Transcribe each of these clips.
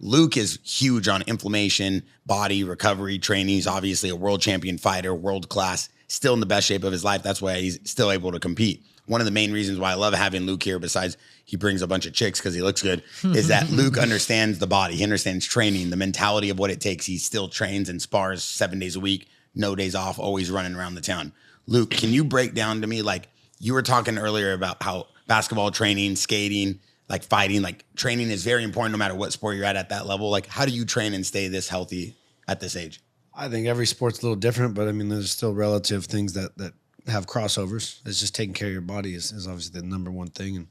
Luke is huge on inflammation, body recovery training. He's obviously a world champion fighter, world class, still in the best shape of his life. That's why he's still able to compete. One of the main reasons why I love having Luke here, besides he brings a bunch of chicks because he looks good, is that Luke understands the body. He understands training, the mentality of what it takes. He still trains and spars 7 days a week, no days off, always running around the town. Luke, can you break down to me, like you were talking earlier about how basketball training, skating, like fighting, like training is very important no matter what sport you're at that level. Like how do you train and stay this healthy at this age? I think every sport's a little different, but I mean, there's still relative things that have crossovers. It's just taking care of your body is obviously the number one thing.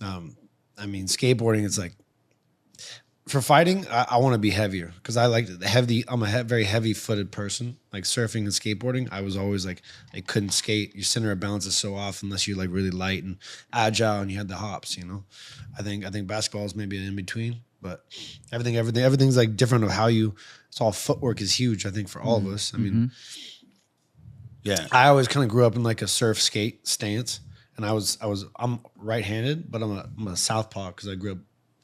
And I mean, skateboarding, it's like, for fighting, I want to be heavier because I like heavy. I'm a very heavy-footed person. Like surfing and skateboarding, I was always like, I couldn't skate. Your center of balance is so off unless you're like really light and agile and you had the hops. You know, I think basketball is maybe an in between, but everything's like different of how you. It's all footwork is huge. I think for all of us. I mean, yeah, I always kind of grew up in like a surf skate stance, and I'm right-handed, but I'm a southpaw because I grew up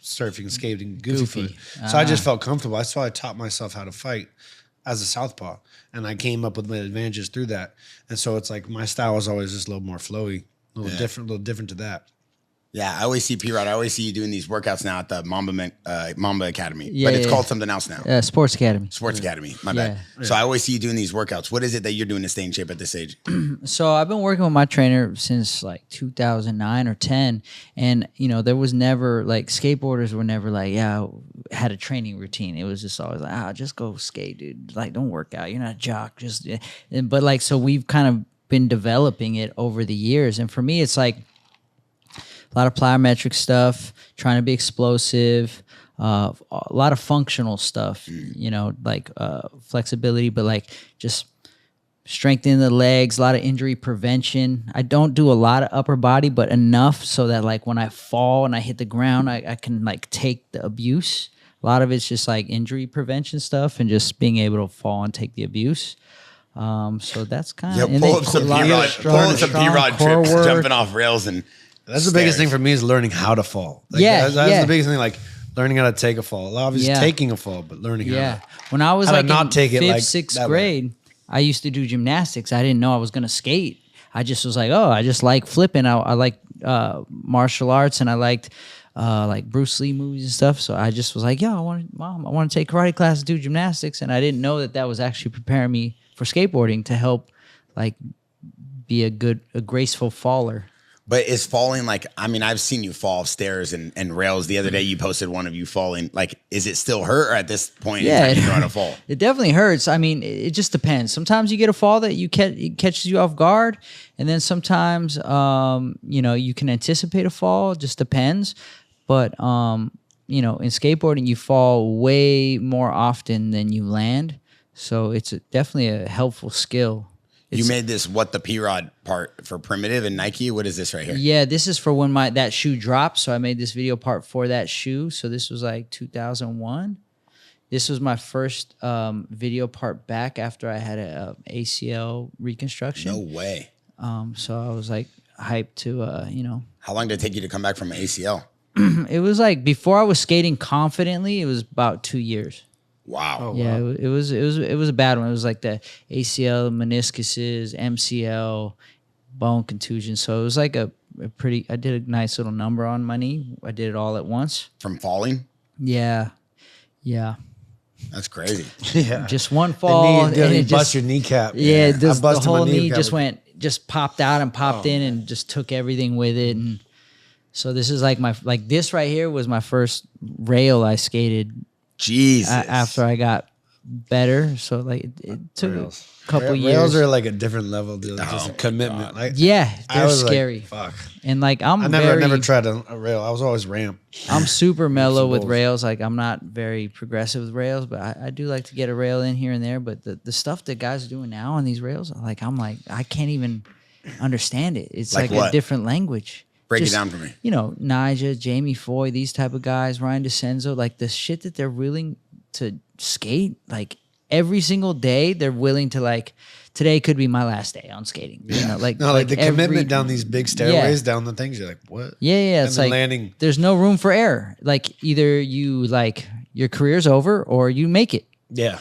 surfing and skating goofy foot. So I just felt comfortable. That's why I taught myself how to fight as a southpaw. And I came up with my advantages through that. And so it's like my style was always just a little more flowy, a little different to that. Yeah, I always see P-Rod. I always see you doing these workouts now at the Mamba Academy. Yeah, but it's called something else now. Sports Academy. Sports Academy, my bad. So I always see you doing these workouts. What is it that you're doing to stay in shape at this age? So I've been working with my trainer since like 2009 or 10. And, you know, there was never, like, skateboarders were never like, had a training routine. It was just always like, just go skate, dude. Like, don't work out. You're not a jock. But, like, so we've kind of been developing it over the years. And for me, it's like, a lot of plyometric stuff, trying to be explosive, a lot of functional stuff, you know, like flexibility, but like just strengthening the legs, a lot of injury prevention. I don't do a lot of upper body, but enough so that like when I fall and I hit the ground, I can like take the abuse. A lot of it's just like injury prevention stuff and just being able to fall and take the abuse. So that's kind of... Yeah, pull up some P-Rod trips, jumping off rails and... That's the biggest thing for me is learning how to fall. Like, that's the biggest thing, like learning how to take a fall. Obviously taking a fall, but learning how to... When I was like in fifth, sixth grade, I used to do gymnastics. I didn't know I was going to skate. I just was like, I just like flipping. I like martial arts and I liked like Bruce Lee movies and stuff. So I just was like, I want to take karate class and do gymnastics. And I didn't know that was actually preparing me for skateboarding to help like be a graceful faller. But is falling like, I mean, I've seen you fall off stairs and rails. The other day you posted one of you falling. Like, is it still hurt or at this point in time you know how to fall? It definitely hurts. I mean, it just depends. Sometimes you get a fall that it catches you off guard. And then sometimes, you know, you can anticipate a fall. It just depends. But, you know, in skateboarding, you fall way more often than you land. So it's definitely a helpful skill. You made this the P-Rod part for Primitive and Nike. What is this right here? Yeah, this is for when that shoe dropped. So I made this video part for that shoe. So this was like 2001. This was my first video part back after I had a ACL reconstruction. No way. So I was like hyped to, you know. How long did it take you to come back from an ACL? It was like before I was skating confidently, it was about 2 years. Wow. Oh, yeah, wow. It was a bad one. It was like the ACL, meniscuses, MCL, bone contusion. So it was like a pretty. I did a nice little number on my knee. I did it all at once. From falling? Yeah. That's crazy. Yeah. Just one fall. And it bust your kneecap. Yeah, the whole knee just popped out and popped in and just took everything with it. And so this is like this right here was my first rail I skated. Jesus. After I got better, so like it took a couple years. Rails are like a different level, dude. Just a commitment. Like, they're scary. Like, fuck. And like I never tried a rail. I was always ramp. I'm super mellow with rails. Like I'm not very progressive with rails, but I do like to get a rail in here and there. But the stuff that guys are doing now on these rails, like I'm like I can't even understand it. It's like a different language. Break it down for me. You know, Nija, Jamie Foy, these type of guys, Ryan DeCenzo, like the shit that they're willing to skate, like every single day, they're willing to like, today could be my last day on skating. Yeah. You know, like the commitment down these big stairways, down the things, you're like, what? Yeah. And It's like landing. There's no room for error. Like either you like your career's over or you make it. Yeah.